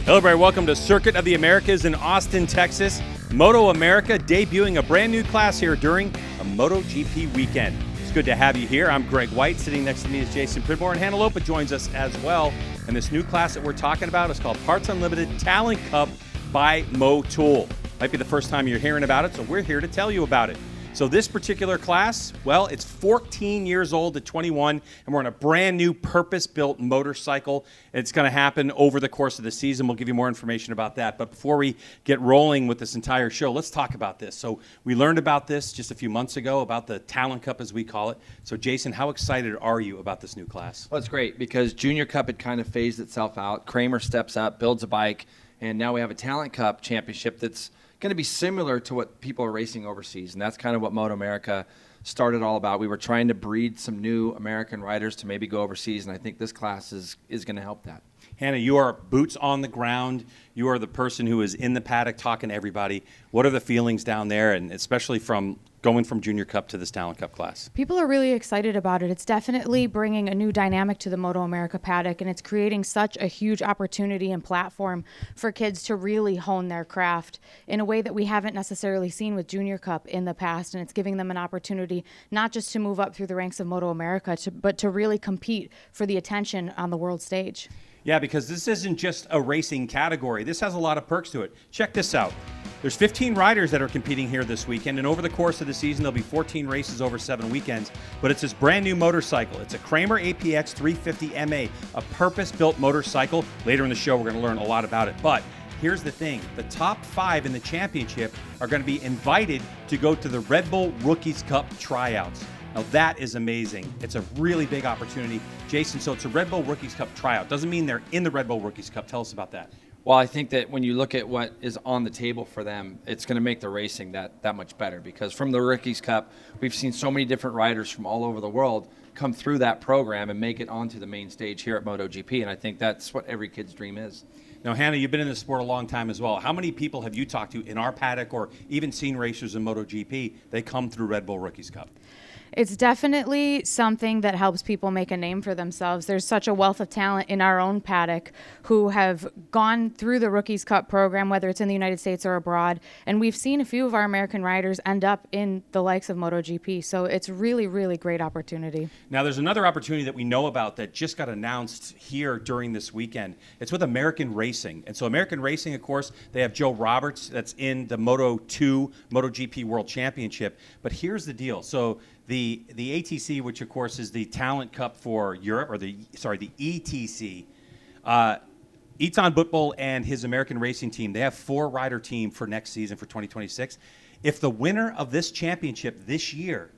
Hello, everybody. Welcome to Circuit of the Americas in Austin, Texas. MotoAmerica debuting a brand new class here during a MotoGP weekend. It's good to have you here. I'm Greg White. Sitting next to me is Jason Pridmore, and Hannah Lopa joins us as well. And this new class that we're talking about is called Parts Unlimited Talent Cup by Motul. Might be the first time you're hearing about it, so we're here to tell you about it. So this particular class, well, it's 14 years old to 21, and we're on a brand new purpose-built motorcycle. It's going to happen over the course of the season. We'll give you more information about that. But before we get rolling with this entire show, let's talk about this. So we learned about this just a few months ago, about the Talent Cup, as we call it. So Jason, how excited are you about this new class? Well, it's great because Junior Cup had kind of phased itself out. Krämer steps up, builds a bike, and now we have a Talent Cup championship that's going to be similar to what people are racing overseas, and that's kind of what MotoAmerica started all about. We were trying to breed some new American riders to maybe go overseas, and I think this class is going to help that. Hannah, you are boots on the ground. You are the person who is in the paddock talking to everybody. What are the feelings down there, and especially from going from Junior Cup to this Talent Cup class? People are really excited about it. It's definitely bringing a new dynamic to the MotoAmerica paddock, and it's creating such a huge opportunity and platform for kids to really hone their craft in a way that we haven't necessarily seen with Junior Cup in the past. And it's giving them an opportunity not just to move up through the ranks of MotoAmerica, but to really compete for the attention on the world stage. Yeah, because this isn't just a racing category. This has a lot of perks to it. Check this out. There's 15 riders that are competing here this weekend, and over the course of the season, there'll be 14 races over 7 weekends. But it's this brand new motorcycle. It's a Krämer APX-350 MA, a purpose-built motorcycle. Later in the show, we're going to learn a lot about it. But here's the thing. The top 5 in the championship are going to be invited to go to the Red Bull Rookies Cup tryouts. Now, that is amazing. It's a really big opportunity. Jason, so it's a Red Bull Rookies Cup tryout. Doesn't mean they're in the Red Bull Rookies Cup. Tell us about that. Well, I think that when you look at what is on the table for them, it's going to make the racing that much better, because from the Rookies Cup, we've seen so many different riders from all over the world come through that program and make it onto the main stage here at MotoGP, and I think that's what every kid's dream is. Now, Hannah, you've been in the sport a long time as well. How many people have you talked to in our paddock or even seen racers in MotoGP? They come through Red Bull Rookies Cup. It's definitely something that helps people make a name for themselves. There's such a wealth of talent in our own paddock who have gone through the Rookies Cup program, whether it's in the United States or abroad. And we've seen a few of our American riders end up in the likes of MotoGP. So it's really, really great opportunity. Now, there's another opportunity that we know about that just got announced here during this weekend. It's with American Racing. And so American Racing, of course, they have Joe Roberts that's in the Moto2 MotoGP World Championship. But here's the deal. So the ATC, which of course is the Talent Cup for Europe, or the ETC, Eitan Butbol and his American Racing team, they have 4-rider team for next season for 2026. If the winner of this championship this year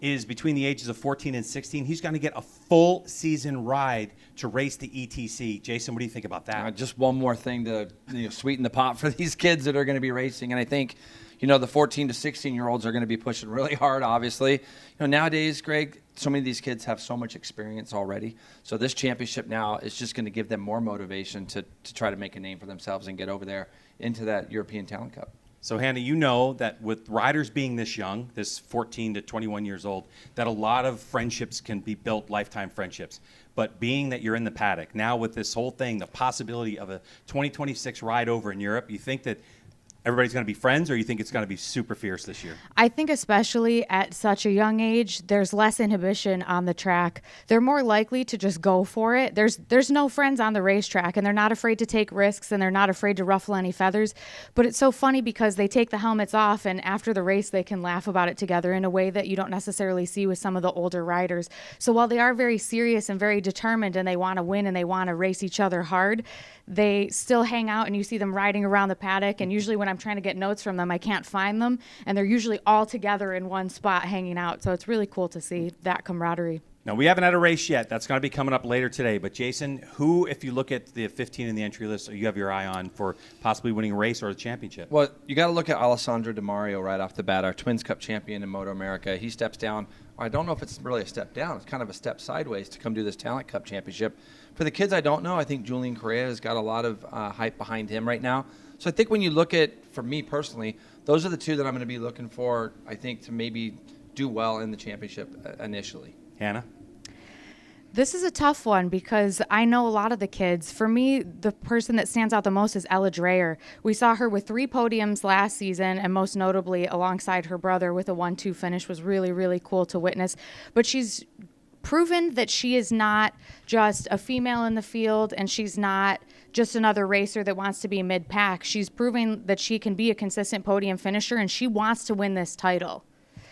is between the ages of 14 and 16, he's going to get a full season ride to race the ETC. Jason, what do you think about that? Just one more thing to sweeten the pot for these kids that are going to be racing, and I think the 14 to 16-year-olds are going to be pushing really hard, obviously. Nowadays, Greg, so many of these kids have so much experience already. So this championship now is just going to give them more motivation to try to make a name for themselves and get over there into that European Talent Cup. So, Hannah, you know that with riders being this young, this 14 to 21 years old, that a lot of friendships can be built, lifetime friendships. But being that you're in the paddock, now with this whole thing, the possibility of a 2026 ride over in Europe, you think that everybody's going to be friends, or you think it's going to be super fierce this year? I think especially at such a young age, there's less inhibition on the track. They're more likely to just go for it. There's no friends on the racetrack, and they're not afraid to take risks, and they're not afraid to ruffle any feathers. But it's so funny because they take the helmets off, and after the race, they can laugh about it together in a way that you don't necessarily see with some of the older riders. So while they are very serious and very determined, and they want to win and they want to race each other hard, they still hang out, and you see them riding around the paddock. And usually when I'm trying to get notes from them, I can't find them, and they're usually all together in one spot hanging out. So it's really cool to see that camaraderie. Now, we haven't had a race yet. That's going to be coming up later today. But, Jason, who, if you look at the 15 in the entry list, you have your eye on for possibly winning a race or a championship? Well, you got to look at Alessandro Di Mario right off the bat, our Twins Cup champion in MotoAmerica. He steps down. I don't know if it's really a step down. It's kind of a step sideways to come do this Talent Cup championship. For the kids I don't know, I think Julian Correa has got a lot of hype behind him right now. So I think when you look at, for me personally, those are the two that I'm going to be looking for, I think, to maybe do well in the championship initially. Hannah? This is a tough one because I know a lot of the kids. For me, the person that stands out the most is Ella Dreyer. We saw her with 3 podiums last season, and most notably alongside her brother with a 1-2 finish was really, really cool to witness. But she's proven that she is not just a female in the field, and she's not just another racer that wants to be mid-pack. She's proving that she can be a consistent podium finisher, and she wants to win this title.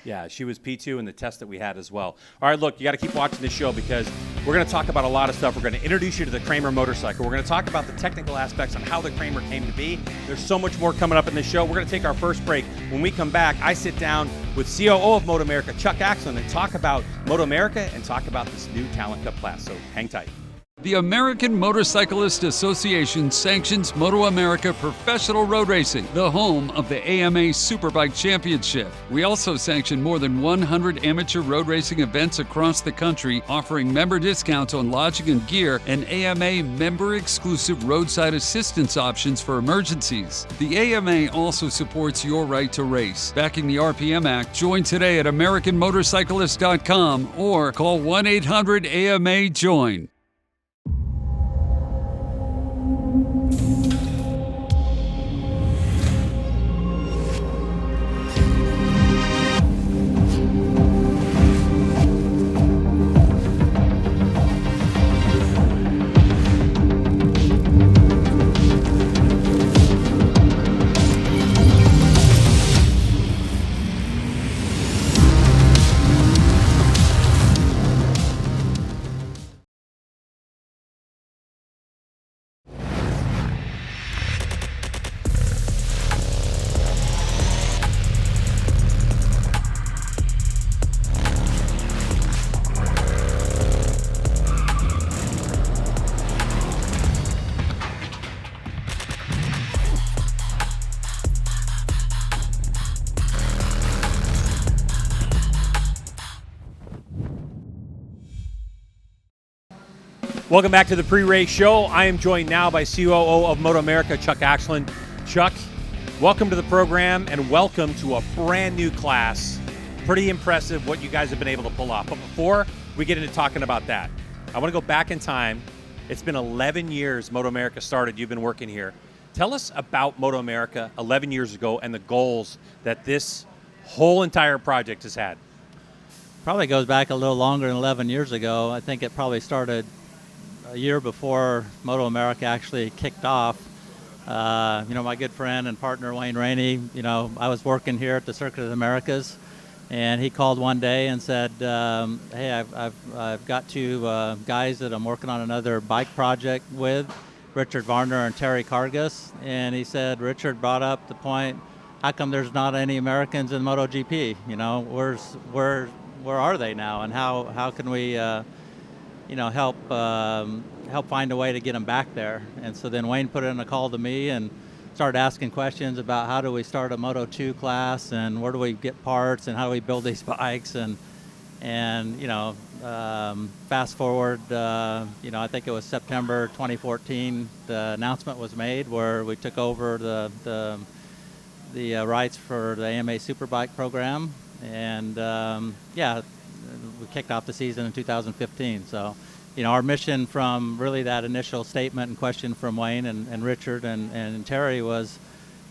Yeah, she was P2 in the test that we had as well. All right, look, you got to keep watching this show because we're going to talk about a lot of stuff. We're going to introduce you to the Krämer motorcycle. We're going to talk about the technical aspects on how the Krämer came to be. There's so much more coming up in this show. We're going to take our first break. When we come back, I sit down with COO of MotoAmerica, Chuck Axlin, and talk about MotoAmerica and talk about this new Talent Cup class. So hang tight. The American Motorcyclist Association sanctions MotoAmerica Professional Road Racing, the home of the AMA Superbike Championship. We also sanction more than 100 amateur road racing events across the country, offering member discounts on lodging and gear and AMA member-exclusive roadside assistance options for emergencies. The AMA also supports your right to race. Backing the RPM Act, join today at AmericanMotorcyclist.com or call 1-800-AMA-JOIN. Welcome back to the pre-race show. I am joined now by COO of MotoAmerica, Chuck Axlin. Chuck, welcome to the program and welcome to a brand new class. Pretty impressive what you guys have been able to pull off. But before we get into talking about that, I want to go back in time. It's been 11 years MotoAmerica started. You've been working here. Tell us about MotoAmerica 11 years ago and the goals that this whole entire project has had. Probably goes back a little longer than 11 years ago. I think it probably started a year before MotoAmerica actually kicked off. My good friend and partner Wayne Rainey, I was working here at the Circuit of the Americas, and he called one day and said, hey, I've got 2 guys that I'm working on another bike project with, Richard Varner and Terry Cargas. And he said, Richard brought up the point, how come there's not any Americans in MotoGP? Where are they now, and how can we help find a way to get them back there? And so then Wayne put in a call to me and started asking questions about how do we start a Moto2 class, and where do we get parts, and how do we build these bikes, and fast forward, I think it was September 2014, the announcement was made where we took over the rights for the AMA Superbike program, and we kicked off the season in 2015. So, our mission from really that initial statement and question from Wayne and Richard and Terry was,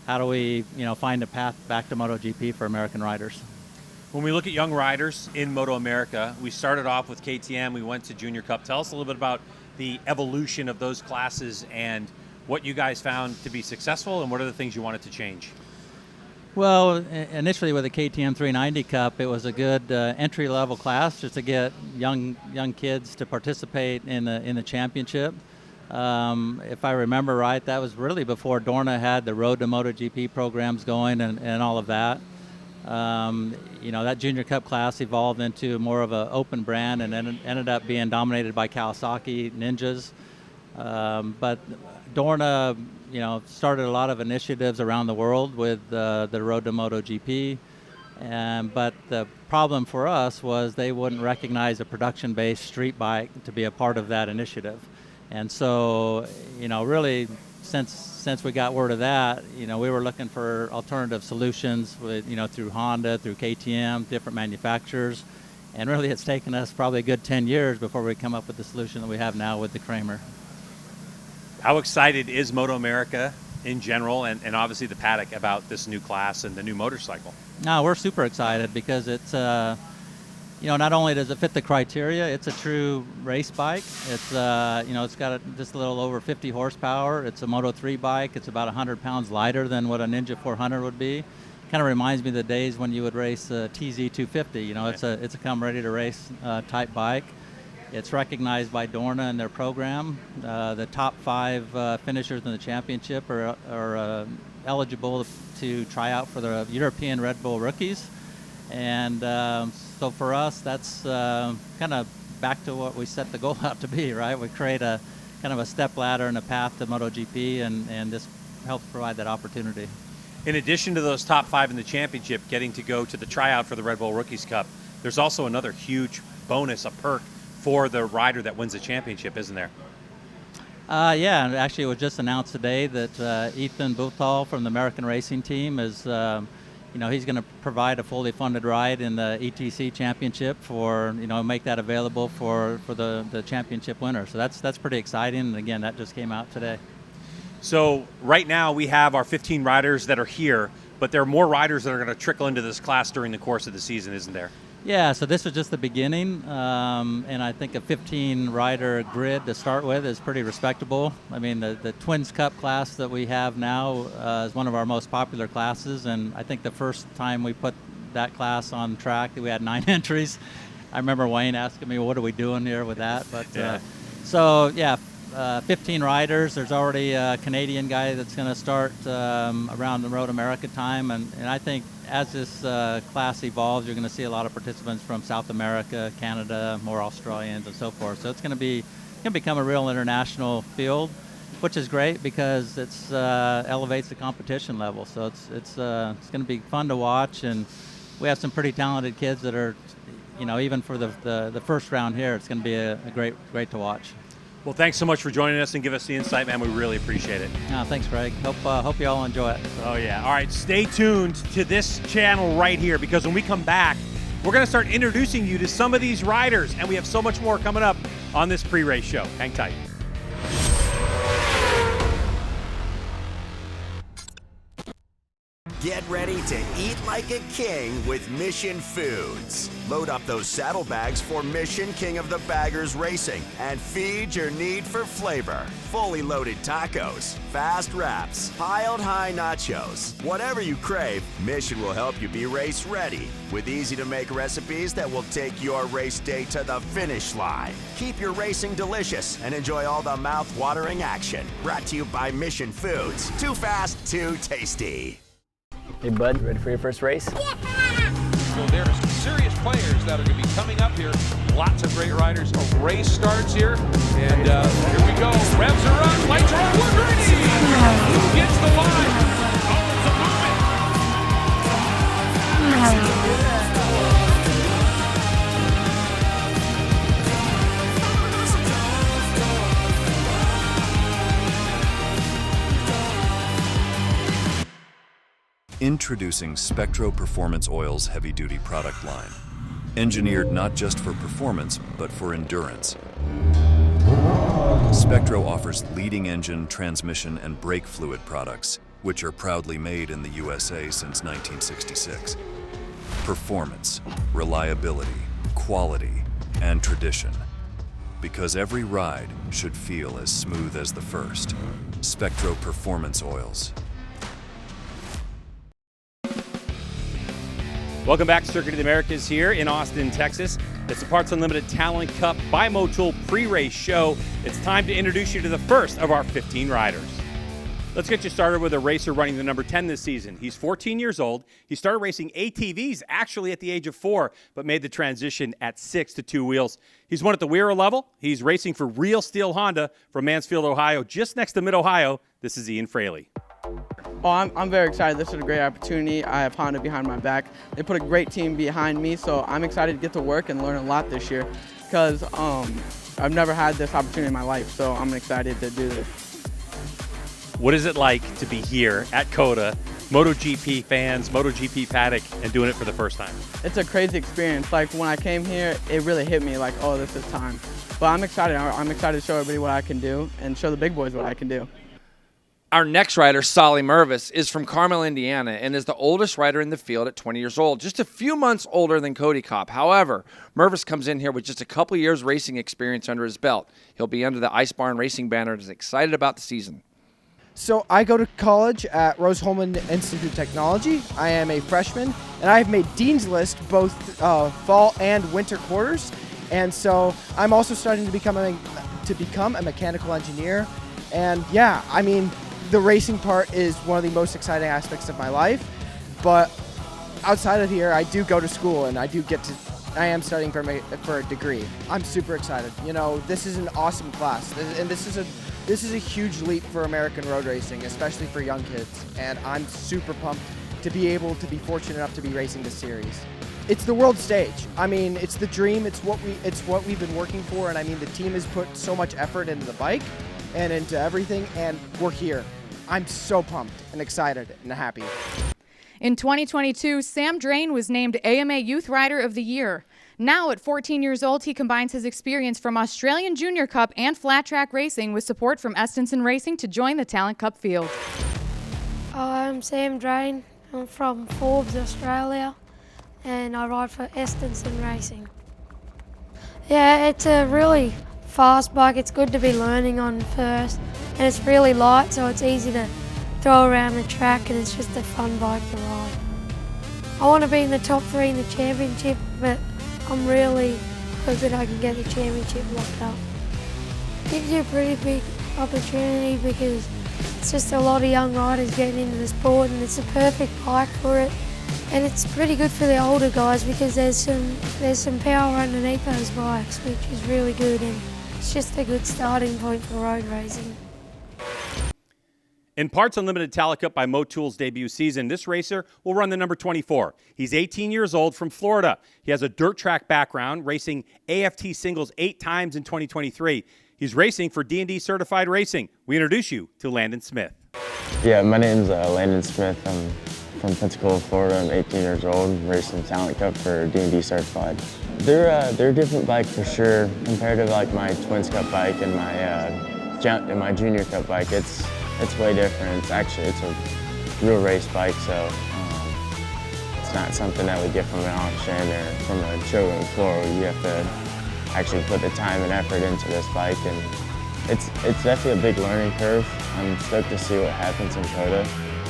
how do we, find a path back to MotoGP for American riders? When we look at young riders in MotoAmerica, we started off with KTM, we went to Junior Cup. Tell us a little bit about the evolution of those classes and what you guys found to be successful and what are the things you wanted to change. Well, initially with the KTM 390 Cup, it was a good entry-level class just to get young kids to participate in the championship. If I remember right, that was really before Dorna had the Road to MotoGP programs going and all of that. That Junior Cup class evolved into more of an open brand and then ended up being dominated by Kawasaki Ninjas. But Dorna, started a lot of initiatives around the world with the Road to MotoGP. But the problem for us was they wouldn't recognize a production-based street bike to be a part of that initiative. And so, really, since we got word of that, we were looking for alternative solutions with, through Honda, through KTM, different manufacturers. And really, it's taken us probably a good 10 years before we come up with the solution that we have now with the Krämer. How excited is MotoAmerica in general, and obviously the paddock, about this new class and the new motorcycle? No, we're super excited because it's, not only does it fit the criteria, it's a true race bike. It's, it's got just a little over 50 horsepower. It's a Moto3 bike. It's about 100 pounds lighter than what a Ninja 400 would be. Kind of reminds me of the days when you would race a TZ250. It's a come ready to race type bike. It's recognized by Dorna and their program. The top 5 finishers in the championship are eligible to try out for the European Red Bull rookies. And so for us, that's kind of back to what we set the goal out to be, right? We create a kind of a step ladder and a path to MotoGP, and this helps provide that opportunity. In addition to those top 5 in the championship getting to go to the tryout for the Red Bull Rookies Cup, there's also another huge bonus, a perk for the rider that wins the championship, isn't there? Yeah, and actually it was just announced today that Ethan Bouthal from the American Racing Team is, he's going to provide a fully funded ride in the ETC championship for, make that available for the championship winner. So that's pretty exciting. And again, that just came out today. So right now we have our 15 riders that are here, but there are more riders that are going to trickle into this class during the course of the season, isn't there? Yeah, so this was just the beginning, and I think a 15-rider grid to start with is pretty respectable. I mean, the Twins Cup class that we have now is one of our most popular classes, and I think the first time we put that class on track, we had 9 entries. I remember Wayne asking me, what are we doing here with that? But yeah. 15 riders. There's already a Canadian guy that's going to start around the Road America time, and I think as this class evolves, you're going to see a lot of participants from South America, Canada, more Australians, and so forth. So it's going to become a real international field, which is great because it's elevates the competition level. So it's going to be fun to watch, and we have some pretty talented kids that are, even for the first round here, it's going to be a great to watch. Well, thanks so much for joining us and give us the insight, man. We really appreciate it. Thanks, Greg. Hope you all enjoy it. Oh, yeah. All right, stay tuned to this channel right here, because when we come back, we're going to start introducing you to some of these riders, and we have so much more coming up on this pre-race show. Hang tight. Get ready to eat like a king with Mission Foods. Load up those saddlebags for Mission King of the Baggers Racing and feed your need for flavor. Fully loaded tacos, fast wraps, piled high nachos. Whatever you crave, Mission will help you be race ready with easy-to-make recipes that will take your race day to the finish line. Keep your racing delicious and enjoy all the mouth-watering action. Brought to you by Mission Foods. Too fast, too tasty. Hey, bud, ready for your first race? Yeah! So there's some serious players that are going to be coming up here. Lots of great riders. A race starts here, and here we go. Revs are on, lights are on. We're ready! Who gets the line? Oh, it's a movement. Introducing Spectro Performance Oil's heavy-duty product line. Engineered not just for performance, but for endurance. Spectro offers leading engine, transmission, and brake fluid products, which are proudly made in the USA since 1966. Performance, reliability, quality, and tradition. Because every ride should feel as smooth as the first. Spectro Performance Oils. Welcome back to Circuit of the Americas here in Austin, Texas. It's the Parts Unlimited Talent Cup by Motul pre-race show. It's time to introduce you to the first of our 15 riders. Let's get you started with a racer running the number 10 this season. He's 14 years old. He started racing ATVs actually at the age of 4, but made the transition at 6 to 2 wheels. He's won at the Weir level. He's racing for Real Steel Honda from Mansfield, Ohio, just next to Mid-Ohio. This is Ian Fraley. Oh, I'm very excited. This is a great opportunity. I have Honda behind my back. They put a great team behind me, so I'm excited to get to work and learn a lot this year because I've never had this opportunity in my life, so I'm excited to do this. What is it like to be here at COTA MotoGP fans, MotoGP paddock, and doing it for the first time? It's a crazy experience. Like when I came here, it really hit me like, oh, this is time. But I'm excited. I'm excited to show everybody what I can do and show the big boys what I can do. Our next rider, Solly Mervis, is from Carmel, Indiana, and is the oldest rider in the field at 20 years old, just a few months older than Kody Kopp. However, Mervis comes in here with just a couple years racing experience under his belt. He'll be under the Ice Barn Racing banner and is excited about the season. So I go to college at Rose-Hulman Institute of Technology. I am a freshman, and I've made Dean's List both fall and winter quarters. And so I'm also starting to become a mechanical engineer. And yeah, I mean, the racing part is one of the most exciting aspects of my life. But outside of here, I do go to school, and I am studying for a degree. I'm super excited. You know, this is an awesome class, and this is a huge leap for American road racing, especially for young kids. And I'm super pumped to be able to be fortunate enough to be racing this series. It's the world stage. I mean, it's the dream. It's what we've been working for. And I mean, the team has put so much effort into the bike and into everything, and we're here. I'm so pumped and excited and happy. In 2022, Sam Drane was named AMA Youth Rider of the Year. Now, at 14 years old, he combines his experience from Australian Junior Cup and flat track racing with support from Estenson Racing to join the Talent Cup field. I'm Sam Drane. I'm from Forbes, Australia, and I ride for Estenson Racing. Yeah, it's a really fast bike. It's good to be learning on first, and it's really light, so it's easy to throw around the track, and it's just a fun bike to ride. I want to be in the top 3 in the championship, but I'm really hoping I can get the championship locked up. It gives you a pretty big opportunity because it's just a lot of young riders getting into the sport, and it's a perfect bike for it. And it's pretty good for the older guys because there's some power underneath those bikes, which is really good, and it's just a good starting point for road racing. In Parts Unlimited Talent Cup by Motul's debut season, this racer will run the number 24. He's 18 years old from Florida. He has a dirt track background, racing AFT singles 8 times in 2023. He's racing for D&D Certified Racing. We introduce you to Landon Smith. Yeah, my name's Landon Smith. I'm from Pensacola, Florida. I'm 18 years old, racing Talent Cup for D&D Certified. They're a different bike for sure compared to like my Twins Cup bike and my Junior Cup bike. It's way different. It's a real race bike, so it's not something that we get from an auction or from a showroom floor. You have to actually put the time and effort into this bike, and it's definitely a big learning curve. I'm stoked to see what happens in COTA,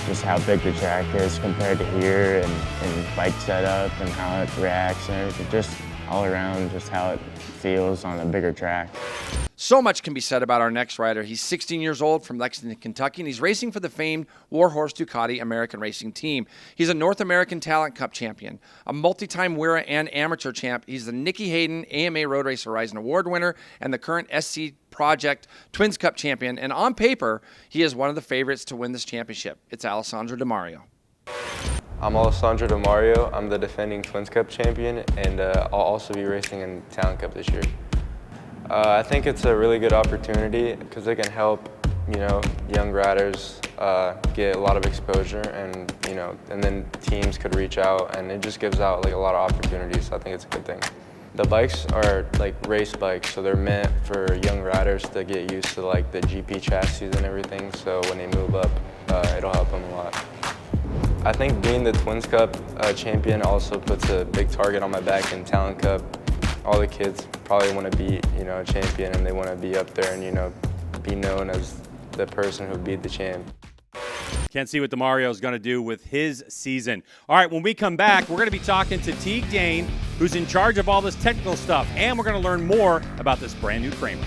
just how big the track is compared to here, and bike setup and how it reacts and everything, just all around, just how it feels on a bigger track. So much can be said about our next rider. He's 16 years old from Lexington, Kentucky, and he's racing for the famed Warhorse Ducati American Racing Team. He's a North American Talent Cup champion, a multi-time WERA and amateur champ. He's the Nicky Hayden AMA Road Race Horizon Award winner and the current SC Project Twins Cup champion. And on paper, he is one of the favorites to win this championship. It's Alessandro Di Mario. I'm Alessandro Di Mario. I'm the defending Twins Cup champion, and I'll also be racing in Talent Cup this year. I think it's a really good opportunity because it can help, young riders get a lot of exposure, and and then teams could reach out, and it just gives out like a lot of opportunities. So I think it's a good thing. The bikes are like race bikes, so they're meant for young riders to get used to like the GP chassis and everything. So when they move up, it'll help them a lot. I think being the Twins Cup champion also puts a big target on my back in Talent Cup. All the kids probably want to be, a champion, and they want to be up there and, be known as the person who beat the champ. Can't see what DeMario is going to do with his season. All right, when we come back, we're going to be talking to Teague Dane, who's in charge of all this technical stuff, and we're going to learn more about this brand new Krämer.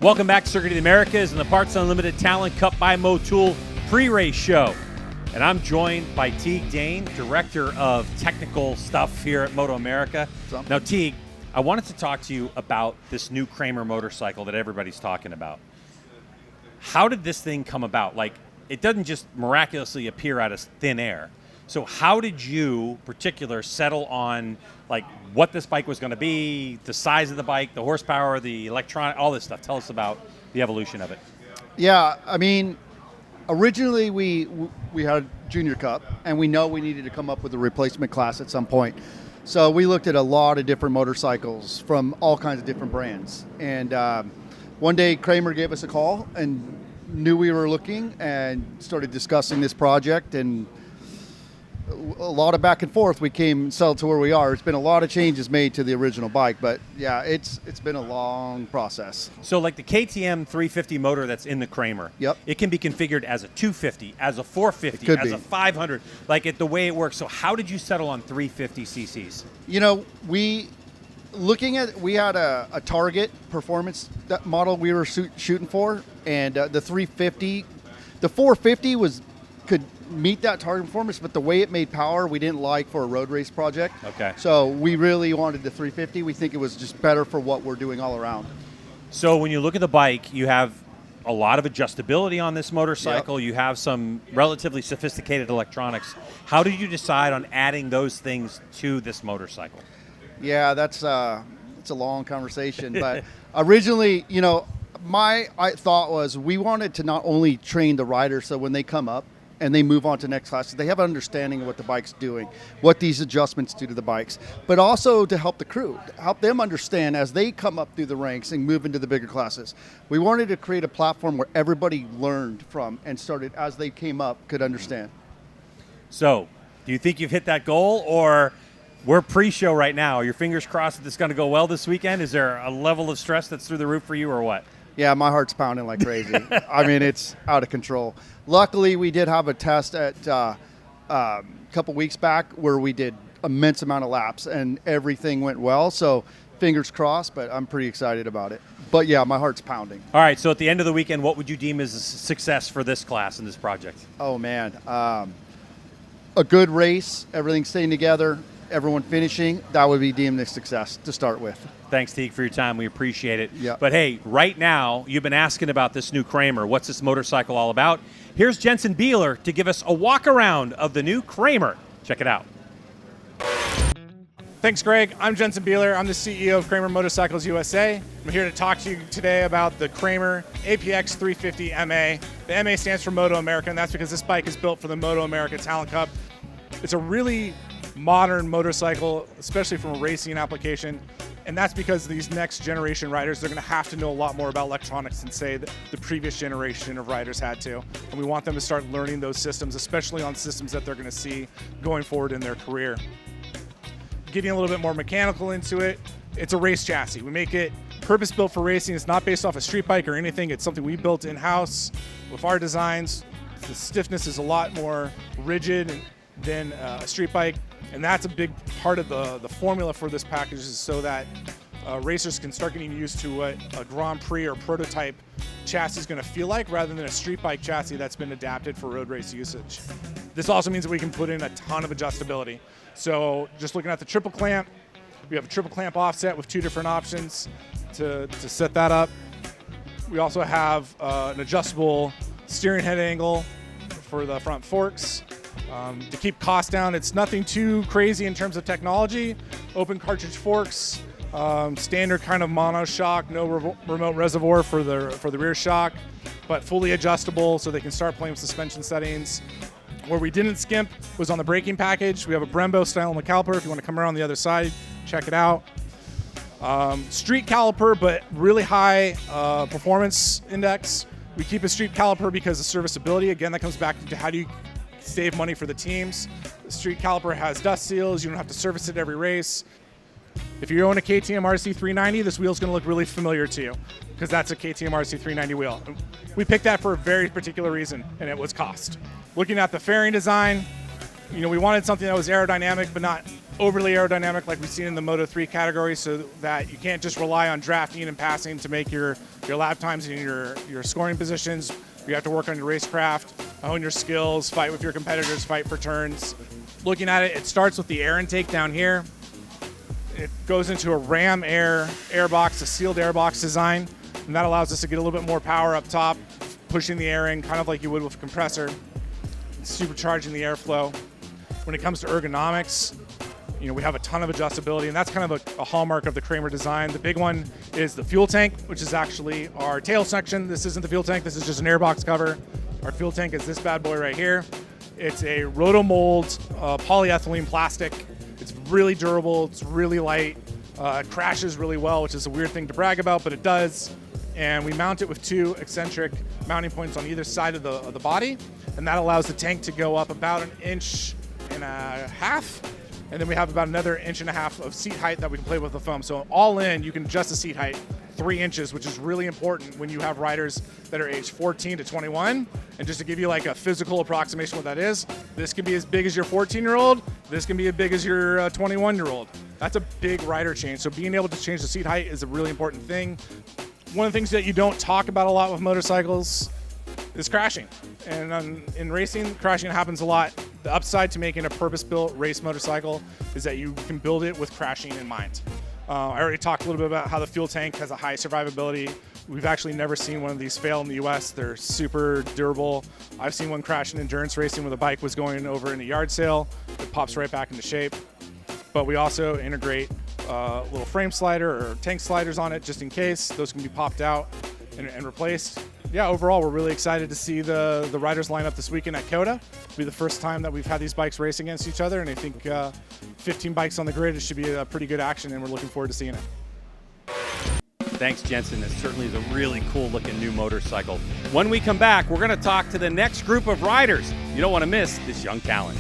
Welcome back to Circuit of the Americas and the Parts Unlimited Talent Cup by Motul pre-race show. And I'm joined by Teague Dane, Director of Technical Stuff here at MotoAmerica. Now, Teague, I wanted to talk to you about this new Krämer motorcycle that everybody's talking about. How did this thing come about? Like, it doesn't just miraculously appear out of thin air. So how did you, particular, settle on like what this bike was going to be, the size of the bike, the horsepower, the electronic, all this stuff? Tell us about the evolution of it. Yeah, I mean, originally we had a Junior Cup, and we know we needed to come up with a replacement class at some point. So we looked at a lot of different motorcycles from all kinds of different brands. And one day Krämer gave us a call and knew we were looking and started discussing this project, and a lot of back and forth. We came settled to where we are. It's been a lot of changes made to the original bike, but yeah, it's been a long process. So like the KTM 350 motor that's in the Krämer, yep, it can be configured as a 250, as a 450, as a 500, like the way it works. So how did you settle on 350 cc's? You know, we had a target performance model we were shooting for, and the 350, the 450 could meet that target performance, but the way it made power we didn't like for a road race project. Okay. So we really wanted the 350. We think it was just better for what we're doing all around. So when you look at the bike, you have a lot of adjustability on this motorcycle. Yep. You have some relatively sophisticated electronics. How did you decide on adding those things to this motorcycle? Yeah, it's a long conversation, but originally, you know, my thought was we wanted to not only train the riders so when they come up and they move on to next classes, they have an understanding of what the bike's doing, what these adjustments do to the bikes, but also to help the crew, help them understand as they come up through the ranks and move into the bigger classes. We wanted to create a platform where everybody learned from and started as they came up could understand. So, do you think you've hit that goal, or we're pre-show right now? Are your fingers crossed that it's going to go well this weekend? Is there a level of stress that's through the roof for you, or what? Yeah, my heart's pounding like crazy. I mean, it's out of control. Luckily, we did have a test at a couple weeks back where we did immense amount of laps and everything went well. So fingers crossed, but I'm pretty excited about it. But yeah, my heart's pounding. All right, so at the end of the weekend, what would you deem as a success for this class and this project? Oh, man. A good race, everything staying together, everyone finishing, that would be deemed a success to start with. Thanks, Teague, for your time. We appreciate it. Yeah. But hey, right now, you've been asking about this new Krämer. What's this motorcycle all about? Here's Jensen Beeler to give us a walk around of the new Krämer. Check it out. Thanks, Greg. I'm Jensen Beeler. I'm the CEO of Krämer Motorcycles USA. I'm here to talk to you today about the Krämer APX-350 MA. The MA stands for MotoAmerica, and that's because this bike is built for the MotoAmerica Talent Cup. It's a really modern motorcycle, especially from a racing application. And that's because these next generation riders, they're going to have to know a lot more about electronics than, say, the previous generation of riders had to. And we want them to start learning those systems, especially on systems that they're going to see going forward in their career. Getting a little bit more mechanical into it, it's a race chassis. We make it purpose-built for racing. It's not based off a street bike or anything. It's something we built in-house with our designs. The stiffness is a lot more rigid than a street bike. And that's a big part of the formula for this package, is so that racers can start getting used to what a Grand Prix or prototype chassis is going to feel like, rather than a street bike chassis that's been adapted for road race usage. This also means that we can put in a ton of adjustability. So just looking at the triple clamp, we have a triple clamp offset with 2 different options to set that up. We also have an adjustable steering head angle for the front forks. To keep costs down, it's nothing too crazy in terms of technology. Open cartridge forks, standard kind of mono shock, no remote reservoir for the rear shock, but fully adjustable so they can start playing with suspension settings. Where we didn't skimp was on the braking package. We have a Brembo style caliper. If you want to come around the other side, check it out. Street caliper, but really high performance index. We keep a street caliper because of serviceability. Again, that comes back to how do you save money for the teams. The street caliper has dust seals. You don't have to service it every race. If you own a KTM RC390, this wheel is going to look really familiar to you because that's a KTM RC390 wheel. We picked that for a very particular reason, and it was cost. Looking at the fairing design, we wanted something that was aerodynamic but not overly aerodynamic like we've seen in the Moto3 category, so that you can't just rely on drafting and passing to make your lap times and your scoring positions. You have to work on your racecraft, hone your skills, fight with your competitors, fight for turns. Looking at it, it starts with the air intake down here. It goes into a ram air box, a sealed air box design, and that allows us to get a little bit more power up top, pushing the air in kind of like you would with a compressor, supercharging the airflow. When it comes to ergonomics, we have a ton of adjustability, and that's kind of a hallmark of the Krämer design. The big one is the fuel tank, which is actually our tail section. This isn't the fuel tank, this is just an airbox cover. Our fuel tank is this bad boy right here. It's a rotomold polyethylene plastic. It's really durable, it's really light, it crashes really well, which is a weird thing to brag about, but it does. And we mount it with 2 eccentric mounting points on either side of the body, and that allows the tank to go up about 1.5 inches. And then we have about another 1.5 inches of seat height that we can play with the foam. So all in, you can adjust the seat height 3 inches, which is really important when you have riders that are aged 14 to 21. And just to give you like a physical approximation of what that is, this can be as big as your 14-year-old. This can be as big as your 21-year-old. That's a big rider change. So being able to change the seat height is a really important thing. One of the things that you don't talk about a lot with motorcycles is crashing. And in racing, crashing happens a lot. The upside to making a purpose-built race motorcycle is that you can build it with crashing in mind. I already talked a little bit about how the fuel tank has a high survivability. We've actually never seen one of these fail in the US. They're super durable. I've seen one crash in endurance racing where the bike was going over in a yard sale. It pops right back into shape. But we also integrate little frame slider or tank sliders on it just in case. Those can be popped out and replaced. Yeah, overall, we're really excited to see the riders line up this weekend at COTA. It'll be the first time that we've had these bikes race against each other, and I think 15 bikes on the grid, it should be a pretty good action, and we're looking forward to seeing it. Thanks, Jensen. This certainly is a really cool-looking new motorcycle. When we come back, we're going to talk to the next group of riders. You don't want to miss this young talent.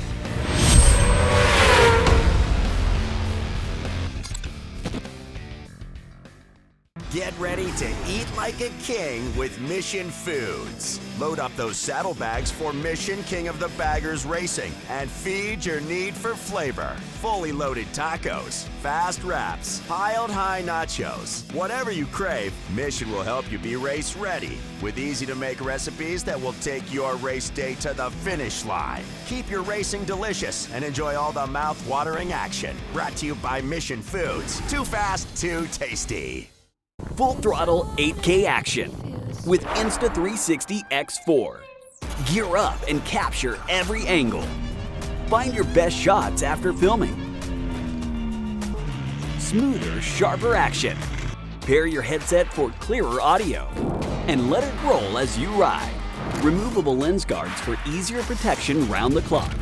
Get ready to eat like a king with Mission Foods. Load up those saddlebags for Mission King of the Baggers Racing and feed your need for flavor. Fully loaded tacos, fast wraps, piled high nachos. Whatever you crave, Mission will help you be race ready with easy-to-make recipes that will take your race day to the finish line. Keep your racing delicious and enjoy all the mouth-watering action. Brought to you by Mission Foods. Too fast, too tasty. Full throttle 8K action with Insta360 X4. Gear up and capture every angle. Find your best shots after filming. Smoother, sharper action. Pair your headset for clearer audio. And let it roll as you ride. Removable lens guards for easier protection round the clock.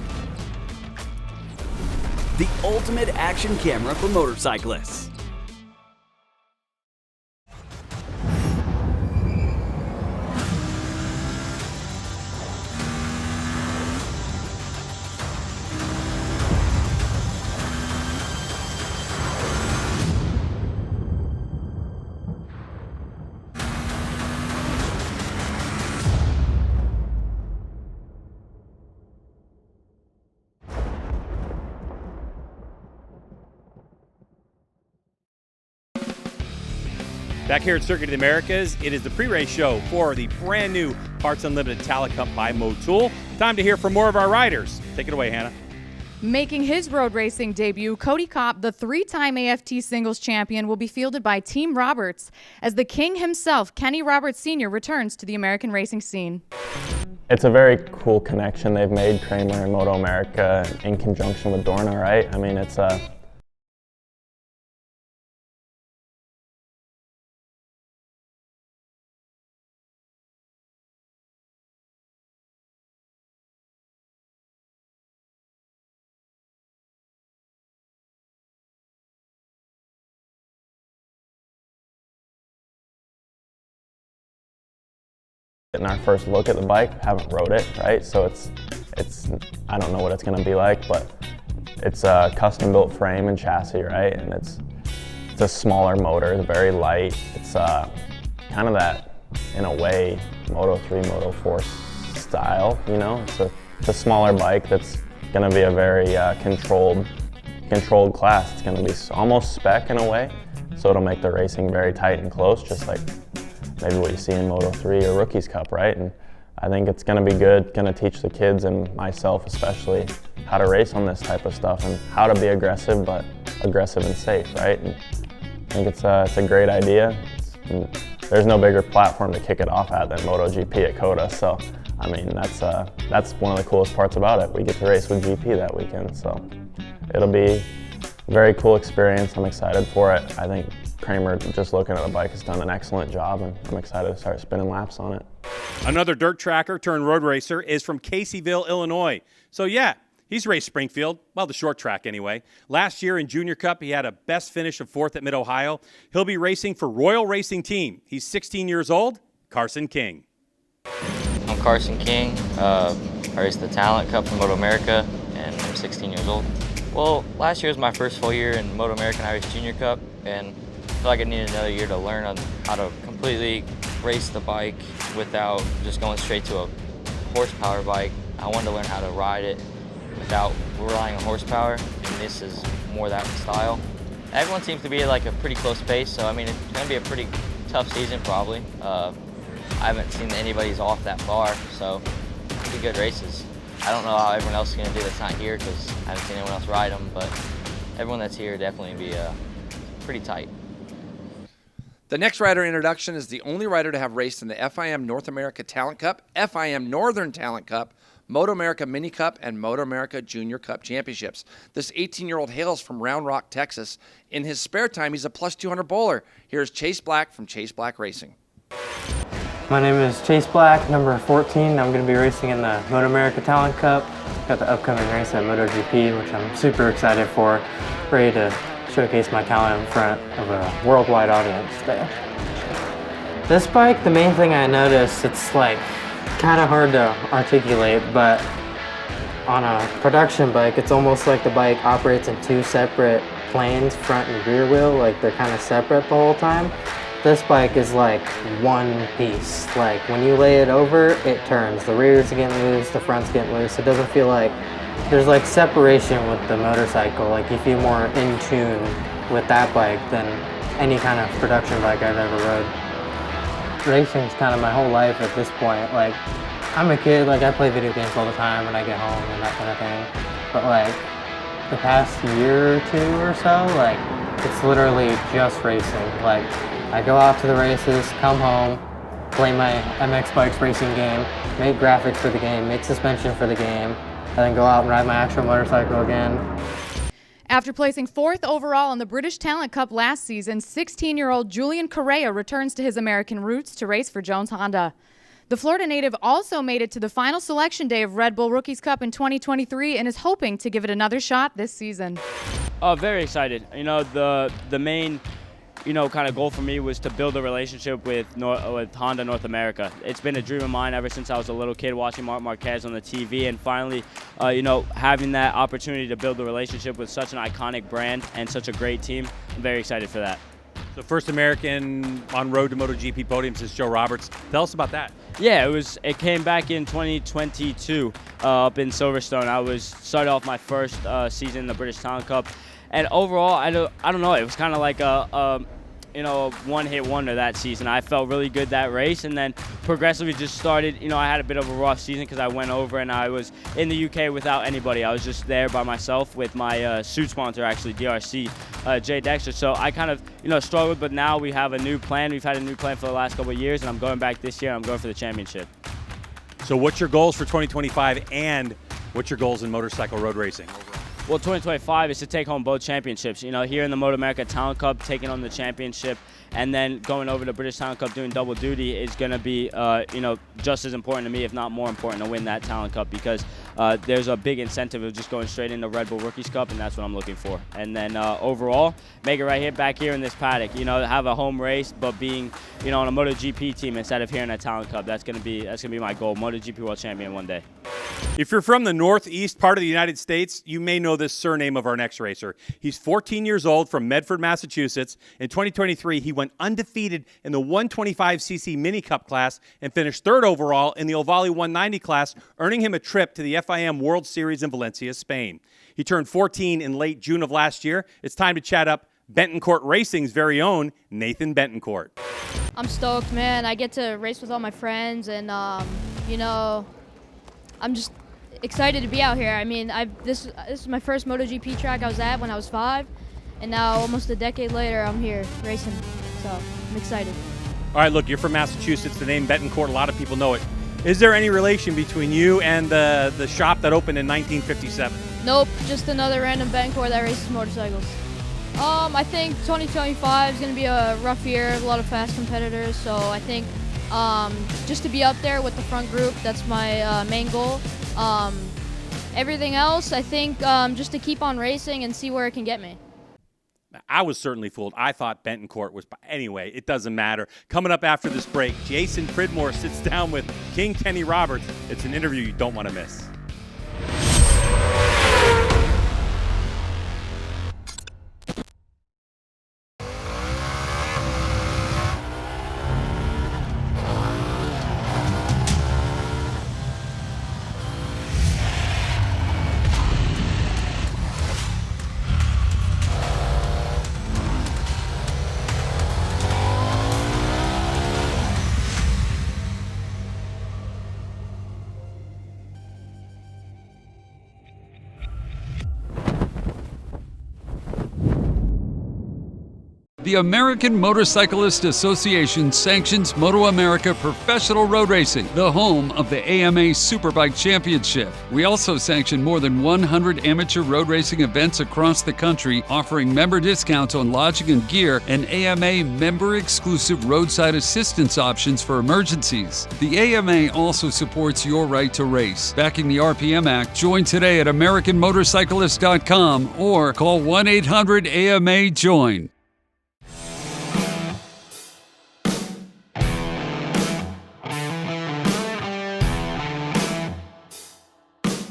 The ultimate action camera for motorcyclists. Back here at Circuit of the Americas, it is the pre-race show for the brand new Parts Unlimited Talent Cup by Motul. Time to hear from more of our riders. Take it away, Hannah. Making his road racing debut, Kody Kopp, the 3-time AFT singles champion, will be fielded by Team Roberts as the king himself, Kenny Roberts Sr., returns to the American racing scene. It's a very cool connection they've made, Krämer and MotoAmerica, in conjunction with Dorna, right? I mean, it's a in our first look at the bike, haven't rode it, right? So it's I don't know what it's gonna be like, but it's a custom built frame and chassis, right? And it's a smaller motor, it's very light. It's kind of that, in a way, Moto3, Moto4 style, you know? It's a smaller bike that's gonna be a very controlled controlled class. It's going to be almost spec in a way, so it'll make the racing very tight and close, just like maybe what you see in Moto3 or Rookies Cup, right? And I think it's going to be good, going to teach the kids and myself especially how to race on this type of stuff and how to be aggressive, but aggressive and safe, right? And I think it's a great idea. There's no bigger platform to kick it off at than MotoGP at COTA, so I mean that's one of the coolest parts about it. We get to race with GP that weekend, so it'll be a very cool experience. I'm excited for it. I think Krämer, just looking at the bike, has done an excellent job, and I'm excited to start spinning laps on it. Another dirt tracker turned road racer is from Caseyville, Illinois. So yeah, he's raced Springfield, well, the short track anyway. Last year in Junior Cup, he had a best finish of 4th at Mid-Ohio. He'll be racing for Royal Racing Team. He's 16 years old, Carson King. I'm Carson King. I raced the Talent Cup from MotoAmerica, and I'm 16 years old. Well, last year was my first full year in MotoAmerica, and I raced Junior Cup, and I feel like I needed another year to learn on how to completely race the bike without just going straight to a horsepower bike. I wanted to learn how to ride it without relying on horsepower, and this is more that style. Everyone seems to be like a pretty close pace, so I mean it's going to be a pretty tough season probably. I haven't seen anybody's off that far, so pretty good races. I don't know how everyone else is going to do that's not here because I haven't seen anyone else ride them, but everyone that's here definitely be pretty tight. The next rider introduction is the only rider to have raced in the FIM North America Talent Cup, FIM Northern Talent Cup, MotoAmerica Mini Cup, and MotoAmerica Junior Cup Championships. This 18-year-old hails from Round Rock, Texas. In his spare time, he's a plus 200 bowler. Here's Chase Black from Chase Black Racing. My name is Chase Black, number 14. I'm going to be racing in the MotoAmerica Talent Cup. Got the upcoming race at MotoGP, which I'm super excited for. Ready to showcase my talent in front of a worldwide audience today. This bike, the main thing I noticed, it's like kind of hard to articulate, but on a production bike, it's almost like the bike operates in two separate planes, front and rear wheel, like they're kind of separate the whole time. This bike is like one piece. Like when you lay it over, it turns. The rear's getting loose, the front's getting loose. It doesn't feel like there's like separation with the motorcycle. Like you feel more in tune with that bike than any kind of production bike I've ever rode. Racing's kind of my whole life at this point. Like I'm a kid, like I play video games all the time when I get home and that kind of thing. But like the past year or two or so, like it's literally just racing. Like I go out to the races, come home, play my MX Bikes racing game, make graphics for the game, make suspension for the game, and then go out and ride my actual motorcycle again. After placing 4th overall in the British Talent Cup last season, 16-year-old Julian Correa returns to his American roots to race for Jones Honda. The Florida native also made it to the final selection day of Red Bull Rookies Cup in 2023 and is hoping to give it another shot this season. Oh, very excited. You know, the main kind of goal for me was to build a relationship with Honda North America. It's been a dream of mine ever since I was a little kid watching Marc Marquez on the TV, and finally, having that opportunity to build a relationship with such an iconic brand and such a great team, I'm very excited for that. The first American on Road to MotoGP podium since Joe Roberts. Tell us about that. Yeah, it came back in 2022 up in Silverstone. I started off my first season in the British Talent Cup, and overall, I don't know, it was kind of like a one-hit wonder that season. I felt really good that race, and then progressively just started, I had a bit of a rough season because I went over and I was in the UK without anybody. I was just there by myself with my suit sponsor, actually, DRC, Jay Dexter. So I kind of, struggled, but now we have a new plan. We've had a new plan for the last couple of years, and I'm going back this year, and I'm going for the championship. So what's your goals for 2025, and what's your goals in motorcycle road racing? Well, 2025 is to take home both championships. Here in the MotoAmerica Talent Cup, taking on the championship, and then going over to British Talent Cup doing double duty is going to be, just as important to me, if not more important, to win that Talent Cup, because there's a big incentive of just going straight into Red Bull Rookies Cup, and that's what I'm looking for. And then overall, make it right here, back here in this paddock. Have a home race, but being, on a MotoGP team instead of here in a Talent Cup. That's gonna be my goal. MotoGP World Champion one day. If you're from the northeast part of the United States, you may know this surname of our next racer. He's 14 years old from Medford, Massachusetts. In 2023, he went undefeated in the 125cc Mini Cup class and finished 3rd overall in the Ovale 190 class, earning him a trip to the FIM World Series in Valencia, Spain. He turned 14 in late June of last year. It's time to chat up Bentoncourt Racing's very own Nathan Bentoncourt. I'm stoked, man. I get to race with all my friends, and you know, I'm just excited to be out here. I mean, this is my first MotoGP track I was at when I was 5, and now almost a decade later, I'm here racing. So I'm excited. All right, look, you're from Massachusetts. The name Bentoncourt, a lot of people know it. Is there any relation between you and the shop that opened in 1957? Nope, just another random Bentoncourt that races motorcycles. I think 2025 is going to be a rough year, a lot of fast competitors, so I think just to be up there with the front group, that's my main goal. Everything else, I think just to keep on racing and see where it can get me. I was certainly fooled. I thought Bentoncourt was... Anyway, it doesn't matter. Coming up after this break, Jason Pridmore sits down with King Kenny Roberts. It's an interview you don't want to miss. The American Motorcyclist Association sanctions MotoAmerica Professional Road Racing, the home of the AMA Superbike Championship. We also sanction more than 100 amateur road racing events across the country, offering member discounts on lodging and gear and AMA member-exclusive roadside assistance options for emergencies. The AMA also supports your right to race. Backing the RPM Act, join today at AmericanMotorcyclist.com or call 1-800-AMA-JOIN.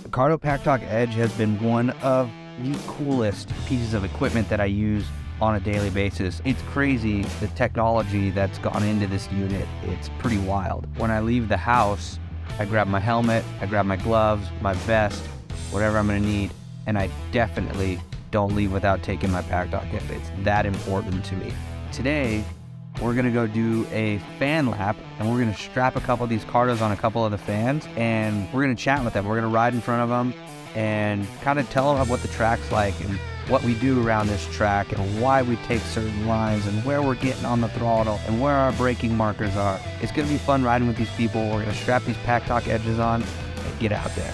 The Cardo Packtalk Edge has been one of the coolest pieces of equipment that I use on a daily basis. It's crazy the technology that's gone into this unit. It's pretty wild. When I leave the house, I grab my helmet, I grab my gloves, my vest, whatever I'm gonna need, and I definitely don't leave without taking my Packtalk kit. It's that important to me. Today, we're gonna go do a fan lap, and we're gonna strap a couple of these Cardos on a couple of the fans, and we're gonna chat with them. We're gonna ride in front of them and kind of tell them what the track's like and what we do around this track and why we take certain lines and where we're getting on the throttle and where our braking markers are. It's gonna be fun riding with these people. We're gonna strap these Packtalk Edges on and get out there.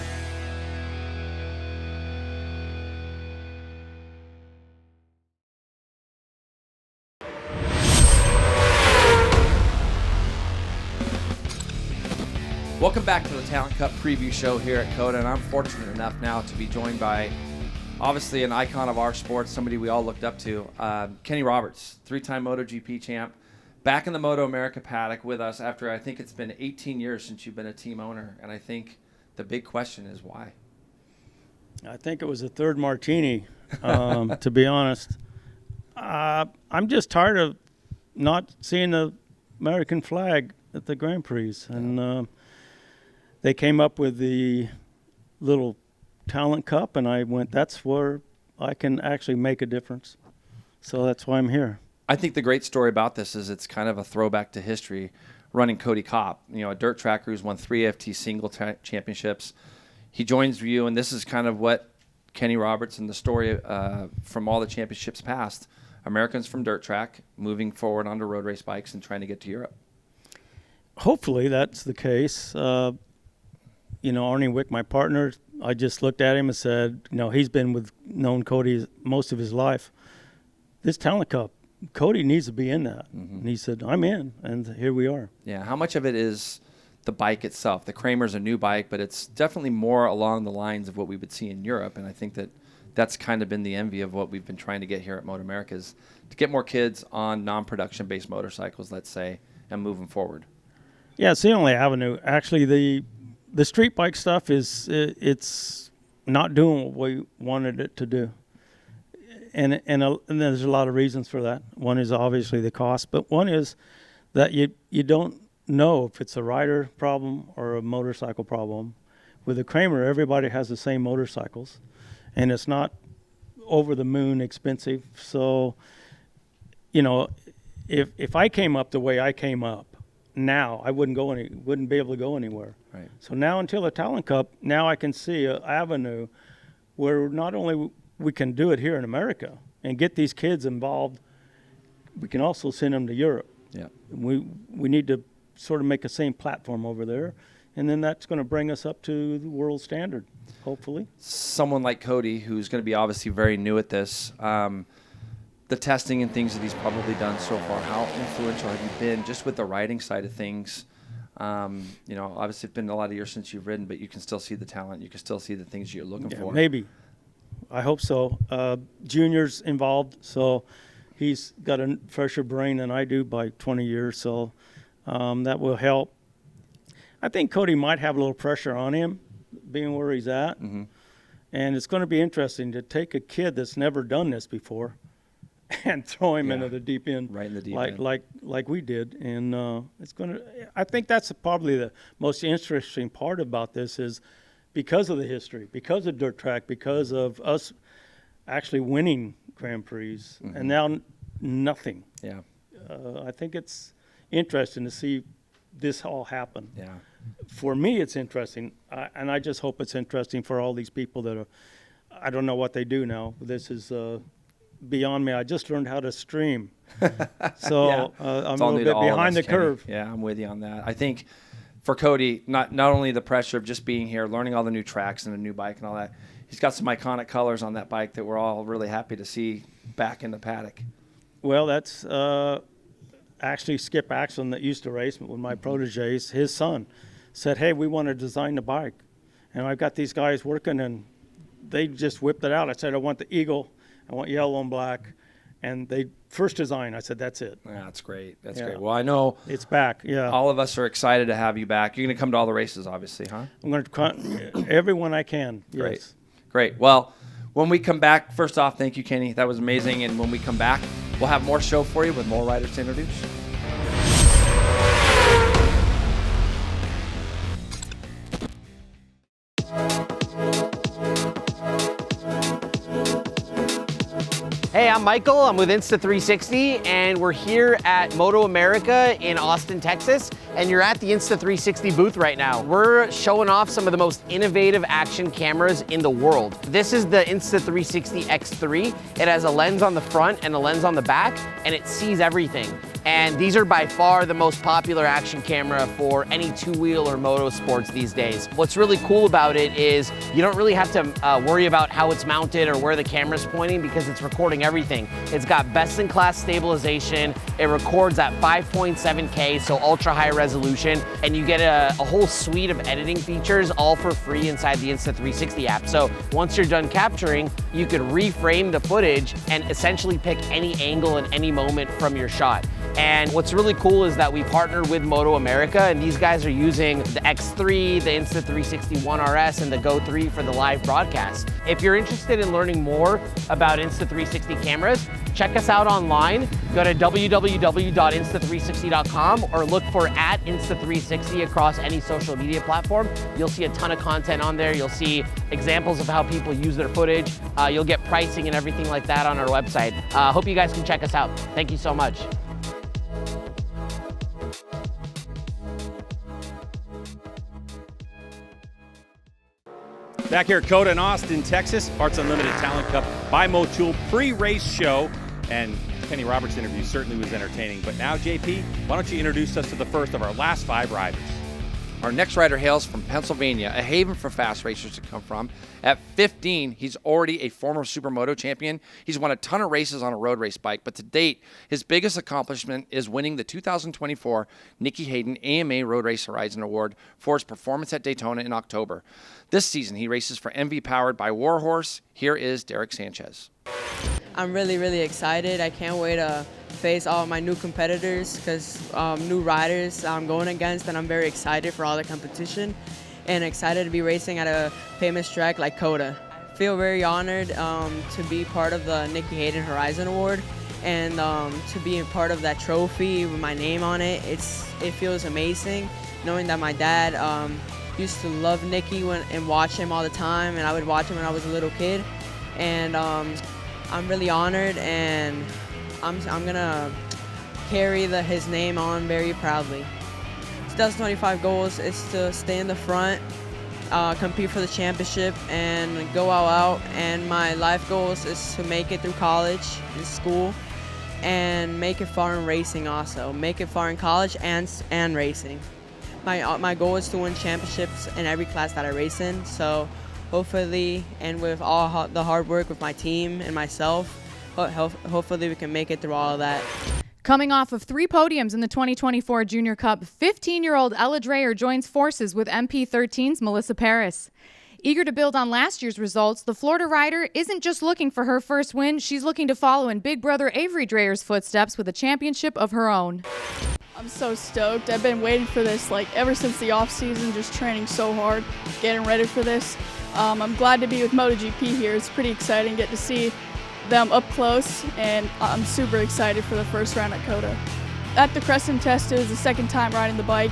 Welcome back to the Talent Cup preview show here at COTA, and I'm fortunate enough now to be joined by obviously an icon of our sport, somebody we all looked up to, Kenny Roberts, 3-time MotoGP champ, back in the MotoAmerica paddock with us after I think it's been 18 years since you've been a team owner, and I think the big question is why? I think it was a third martini, to be honest. I'm just tired of not seeing the American flag at the Grand Prix, and they came up with the little Talent Cup, and I went, that's where I can actually make a difference. So that's why I'm here. I think the great story about this is it's kind of a throwback to history, running Kody Kopp, you know, a dirt tracker who's won 3 FT single championships. He joins you, and this is kind of what Kenny Roberts and the story from all the championships past. Americans from dirt track moving forward onto road race bikes and trying to get to Europe. Hopefully that's the case. You know, Arnie Wick, my partner, I just looked at him and said, you know, he's been known Kody most of his life. This Talent Cup, Kody needs to be in that. Mm-hmm. And he said, I'm in, and here we are. Yeah, how much of it is the bike itself? The Krämer's a new bike, but it's definitely more along the lines of what we would see in Europe, and I think that that's kind of been the envy of what we've been trying to get here at MotoAmerica is to get more kids on non-production based motorcycles, let's say, and moving forward. Yeah, it's the only avenue. Actually, the street bike stuff is it's not doing what we wanted it to do, and there's a lot of reasons for that. One is obviously the cost, but one is that you don't know if it's a rider problem or a motorcycle problem. With the Krämer, everybody has the same motorcycles, and it's not over the moon expensive. So, you know, if I came up the way I came up, now I wouldn't be able to go anywhere. Right. So now until the Talent Cup, now I can see an avenue where not only we can do it here in America and get these kids involved, we can also send them to Europe. Yeah. We need to sort of make the same platform over there, and then that's going to bring us up to the world standard, hopefully. Someone like Kody, who's going to be obviously very new at this, the testing and things that he's probably done so far, how influential have you been just with the riding side of things? You know, obviously it's been a lot of years since you've ridden, but you can still see the talent. You can still see the things you're looking for. Maybe. I hope so. Junior's involved, so he's got a fresher brain than I do by 20 years, so that will help. I think Kody might have a little pressure on him, being where he's at. Mm-hmm. And it's going to be interesting to take a kid that's never done this before and throw him into the deep end, right in the deep end, like we did. And it's going to. I think that's probably the most interesting part about this is because of the history, because of dirt track, because of us actually winning Grand Prix, and now nothing. Yeah. I think it's interesting to see this all happen. Yeah. For me, it's interesting, and I just hope it's interesting for all these people that are. I don't know what they do now. This is beyond me. I just learned how to stream, so I'm a little bit behind the curve. Yeah, I'm with you on that. I think for Kody, not only the pressure of just being here, learning all the new tracks and a new bike and all that, he's got some iconic colors on that bike that we're all really happy to see back in the paddock. Well, that's actually Skip Axon that used to race with my proteges. His son said, "Hey, we want to design the bike," and I've got these guys working, and they just whipped it out. I said, "I want the eagle, I want yellow and black," and they first design. I said, "That's it." Yeah, that's great. That's great. Well, I know it's back. Yeah, all of us are excited to have you back. You're going to come to all the races, obviously, huh? I'm going to everyone I can. Great, yes. Great. Well, when we come back, first off, thank you, Kenny. That was amazing. And when we come back, we'll have more show for you with more riders to introduce. Hey, I'm Michael. I'm with Insta360, and we're here at MotoAmerica in Austin, Texas, and you're at the Insta360 booth right now. We're showing off some of the most innovative action cameras in the world. This is the Insta360 X3. It has a lens on the front and a lens on the back, and it sees everything. And these are by far the most popular action camera for any two-wheel or motorsports these days. What's really cool about it is you don't really have to worry about how it's mounted or where the camera's pointing because it's recording everything. It's got best-in-class stabilization. It records at 5.7K, so ultra-high resolution, and you get a whole suite of editing features all for free inside the Insta360 app. So once you're done capturing, you can reframe the footage and essentially pick any angle in any moment from your shot. And what's really cool is that we partnered with MotoAmerica, and these guys are using the X3, the Insta360 One RS, and the Go 3 for the live broadcast. If you're interested in learning more about Insta360 cameras, check us out online. Go to www.insta360.com or look for @Insta360 across any social media platform. You'll see a ton of content on there. You'll see examples of how people use their footage. You'll get pricing and everything like that on our website. Hope you guys can check us out. Thank you so much. Back here at COTA in Austin, Texas, Parts Unlimited Talent Cup by Motul pre-race show. And Kenny Roberts' interview certainly was entertaining. But now, JP, why don't you introduce us to the first of our last 5 riders? Our next rider hails from Pennsylvania, a haven for fast racers to come from. At 15, he's already a former Supermoto champion. He's won a ton of races on a road race bike, but to date, his biggest accomplishment is winning the 2024 Nicky Hayden AMA Road Race Horizon Award for his performance at Daytona in October. This season, he races for MV powered by Warhorse. Here is Derek Sanchez. I'm really excited. I can't wait to face all my new competitors because new riders I'm going against, and I'm very excited for all the competition and excited to be racing at a famous track like COTA. I feel very honored to be part of the Nicky Hayden Horizon Award and to be a part of that trophy with my name on it. It feels amazing knowing that my dad used to love Nicky and watch him all the time, and I would watch him when I was a little kid. And I'm really honored, and I'm gonna carry his name on very proudly. 2025 goals is to stay in the front, compete for the championship, and go all out. And my life goals is to make it through college and school, and make it far in racing also. Make it far in college and racing. My goal is to win championships in every class that I race in. So hopefully, and with all the hard work with my team and myself, hopefully we can make it through all of that. Coming off of 3 podiums in the 2024 Junior Cup, 15-year-old Ella Dreyer joins forces with MP13's Melissa Paris. Eager to build on last year's results, the Florida rider isn't just looking for her first win, she's looking to follow in big brother Avery Dreyer's footsteps with a championship of her own. I'm so stoked. I've been waiting for this ever since the off season, just training so hard, getting ready for this. I'm glad to be with MotoGP here. It's pretty exciting, get to see them up close, and I'm super excited for the first round at COTA. At the Crescent Test, it was the second time riding the bike.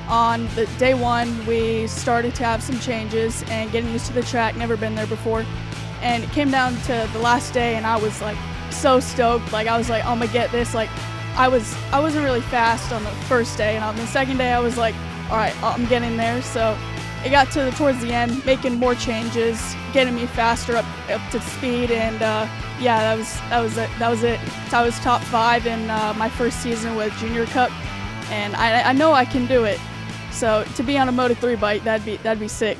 On the day 1, we started to have some changes and getting used to the track, never been there before. And it came down to the last day, and I was so stoked. I was I'm gonna get this. I wasn't really fast on the first day, and on the second day I was all right, I'm getting there. So it got towards the end, making more changes, getting me faster up to speed, and yeah, that was it. So I was top 5 in my first season with Junior Cup, and I know I can do it. So to be on a Moto3 bike, that'd be sick.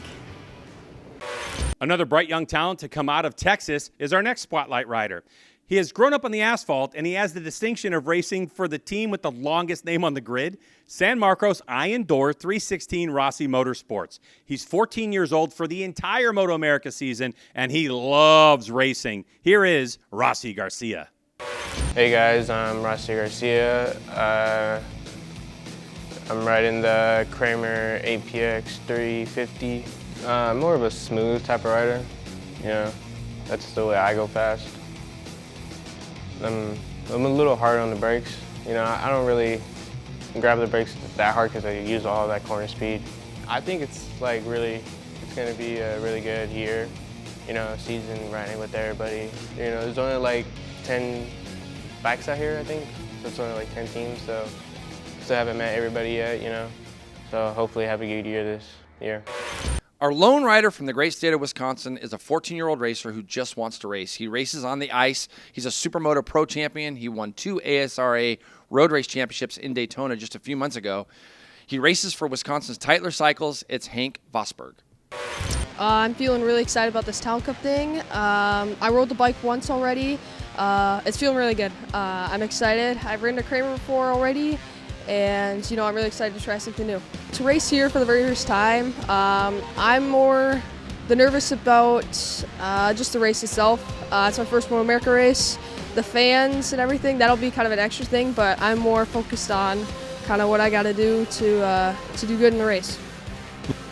Another bright young talent to come out of Texas is our next spotlight rider. He has grown up on the asphalt, and he has the distinction of racing for the team with the longest name on the grid, San Marcos Iron Door 316 Rossi Motorsports. He's 14 years old for the entire MotoAmerica season, and he loves racing. Here is Rossi Garcia. Hey guys, I'm Rossi Garcia. I'm riding the Krämer APX-350. More of a smooth type of rider. That's the way I go fast. I'm a little hard on the brakes. I don't really grab the brakes that hard because I use all that corner speed. I think it's it's going to be a really good year, season riding with everybody. There's only 10 bikes out here, I think. So it's only 10 teams, so still haven't met everybody yet, So hopefully have a good year this year. Our lone rider from the great state of Wisconsin is a 14-year-old racer who just wants to race. He races on the ice. He's a Supermoto Pro champion. He won 2 ASRA road race championships in Daytona just a few months ago. He races for Wisconsin's Tytler Cycles. It's Hank Vosberg. I'm feeling really excited about this Talent Cup thing. I rode the bike once already. It's feeling really good. I'm excited. I've ridden a Krämer before already. And, I'm really excited to try something new. To race here for the very first time, I'm more nervous about just the race itself. It's my first MotoAmerica race. The fans and everything, that'll be kind of an extra thing, but I'm more focused on kind of what I got to do to do good in the race.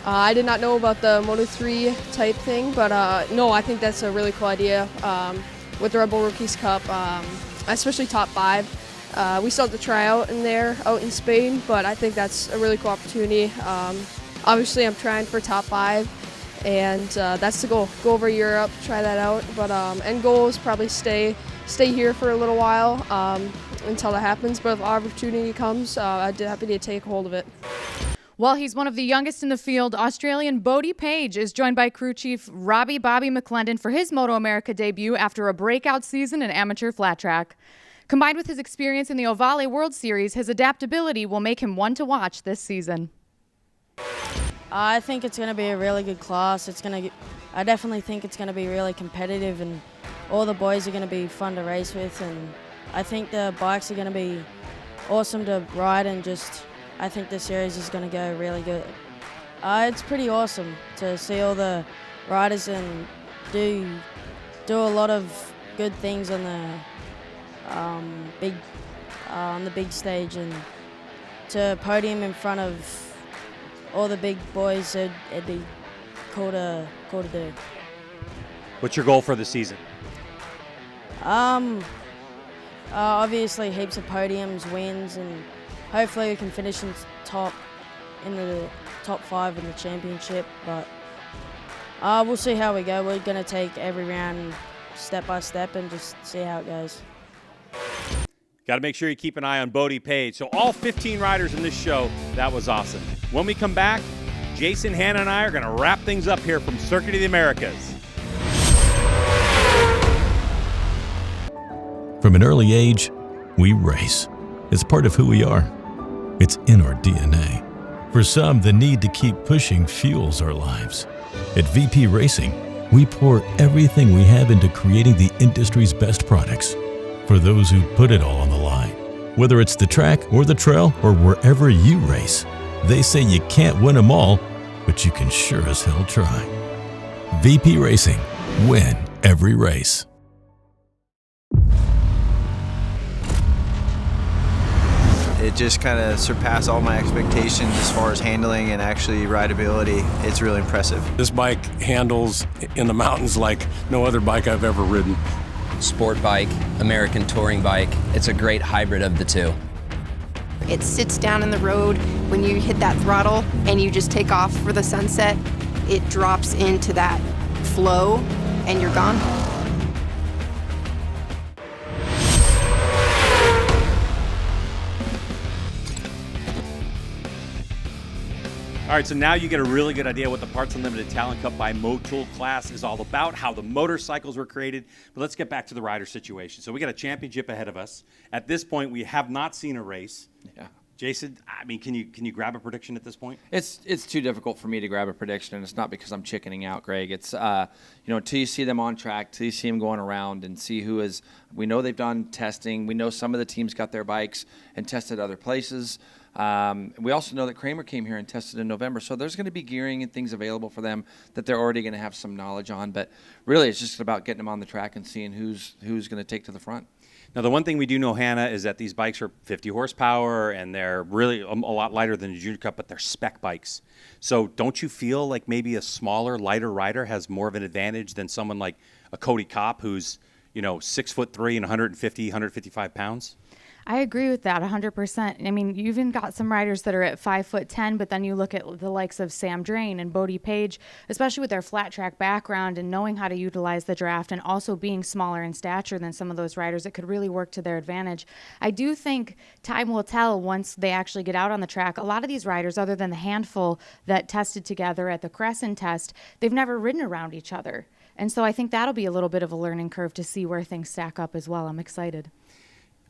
I did not know about the Moto3 type thing, but no, I think that's a really cool idea with the Red Bull Rookies Cup, especially top 5. We still have to try out in Spain, but I think that's a really cool opportunity. Obviously, I'm trying for top 5, and that's the goal. Go over Europe, try that out, but end goal is probably stay here for a little while until that happens. But if opportunity comes, I'd be happy to take hold of it. While he's one of the youngest in the field, Australian Bodie Paige is joined by crew chief Bobby McClendon for his MotoAmerica debut after a breakout season in amateur flat track. Combined with his experience in the Ovale World Series, his adaptability will make him one to watch this season. I think it's going to be a really good class. I definitely think it's going to be really competitive, and all the boys are going to be fun to race with, and I think the bikes are going to be awesome to ride, and I think the series is going to go really good. It's pretty awesome to see all the riders and do a lot of good things on the big stage, and to podium in front of all the big boys, it'd be cool to do. What's your goal for the season? Obviously heaps of podiums, wins, and hopefully we can finish in top in the top 5 in the championship, but we'll see how we go. We're going to take every round step by step and just see how it goes. Got to make sure you keep an eye on Bodie Paige. So all 15 riders in this show, that was awesome. When we come back, Jason, Hannah, and I are going to wrap things up here from Circuit of the Americas. From an early age, we race. It's part of who we are. It's in our DNA. For some, the need to keep pushing fuels our lives. At VP Racing, we pour everything we have into creating the industry's best products. For those who put it all on the line, whether it's the track or the trail or wherever you race, they say you can't win them all, but you can sure as hell try. VP Racing, win every race. It just kind of surpassed all my expectations as far as handling and actually rideability. It's really impressive. This bike handles in the mountains like no other bike I've ever ridden. Sport bike, American touring bike. It's a great hybrid of the two. It sits down in the road when you hit that throttle and you just take off for the sunset. It drops into that flow and you're gone. All right, so now you get a really good idea what the Parts Unlimited Talent Cup by Motul class is all about, how the motorcycles were created. But let's get back to the rider situation. So we got a championship ahead of us. At this point, we have not seen a race. Yeah. Jason, I mean, can you grab a prediction at this point? It's too difficult for me to grab a prediction, and it's not because I'm chickening out, Greg. It's until you see them on track, till you see them going around and see who is. We know they've done testing. We know some of the teams got their bikes and tested other places. We also know that Krämer came here and tested in November, so there's going to be gearing and things available for them that they're already going to have some knowledge on. But really, it's just about getting them on the track and seeing who's going to take to the front. Now, the one thing we do know, Hannah, is that these bikes are 50 horsepower and they're really a lot lighter than the Junior Cup, but they're spec bikes. So don't you feel like maybe a smaller, lighter rider has more of an advantage than someone like a Kody Kopp who's, 6'3" and 155 pounds? I agree with that 100%. I mean, you even got some riders that are at 5'10", but then you look at the likes of Sam Drane and Bodie Paige, especially with their flat track background and knowing how to utilize the draft and also being smaller in stature than some of those riders, it could really work to their advantage. I do think time will tell once they actually get out on the track. A lot of these riders, other than the handful that tested together at the Crescent test, they've never ridden around each other. And so I think that'll be a little bit of a learning curve to see where things stack up as well. I'm excited.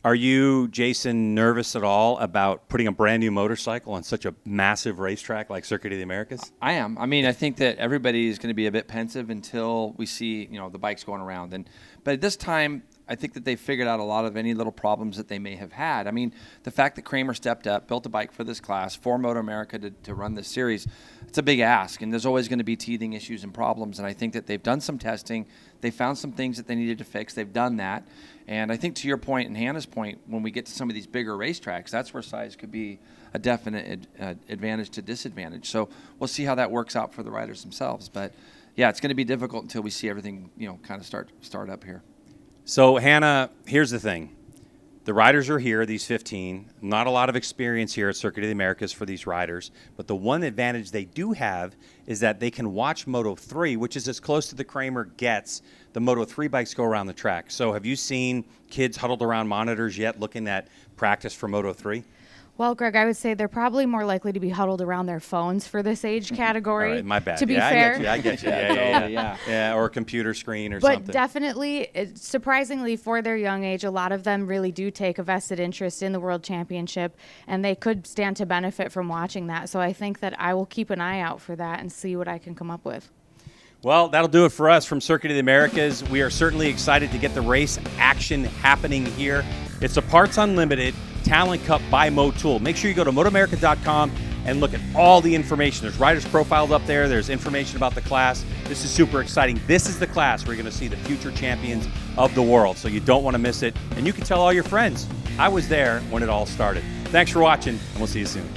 Are you, Jason, nervous at all about putting a brand new motorcycle on such a massive racetrack like Circuit of the Americas? I am. I mean, I think that everybody is going to be a bit pensive until we see, the bikes going around. But at this time, I think that they figured out a lot of any little problems that they may have had. I mean, the fact that Krämer stepped up, built a bike for this class, for MotoAmerica to run this series, it's a big ask, and there's always going to be teething issues and problems. And I think that they've done some testing. They found some things that they needed to fix. They've done that. And I think to your point and Hannah's point, when we get to some of these bigger racetracks, that's where size could be a definite advantage to disadvantage. So we'll see how that works out for the riders themselves. But, yeah, it's going to be difficult until we see everything, kind of start up here. So, Hannah, here's the thing. The riders are here, these 15. Not a lot of experience here at Circuit of the Americas for these riders. But the one advantage they do have is that they can watch Moto3, which is as close to the Krämer gets. The Moto3 bikes go around the track. So have you seen kids huddled around monitors yet looking at practice for Moto3? Well, Greg, I would say they're probably more likely to be huddled around their phones for this age category. All right, my bad. To be fair. I get you. Yeah, or a computer screen or something. But definitely, surprisingly, for their young age, a lot of them really do take a vested interest in the World Championship, and they could stand to benefit from watching that. So I think that I will keep an eye out for that and see what I can come up with. Well, that'll do it for us from Circuit of the Americas. We are certainly excited to get the race action happening here. It's a Parts Unlimited Talent Cup by Motul. Make sure you go to MotoAmerica.com and look at all the information. There's riders profiled up there. There's information about the class. This is super exciting. This is the class where you're going to see the future champions of the world, so you don't want to miss it. And you can tell all your friends, I was there when it all started. Thanks for watching, and we'll see you soon.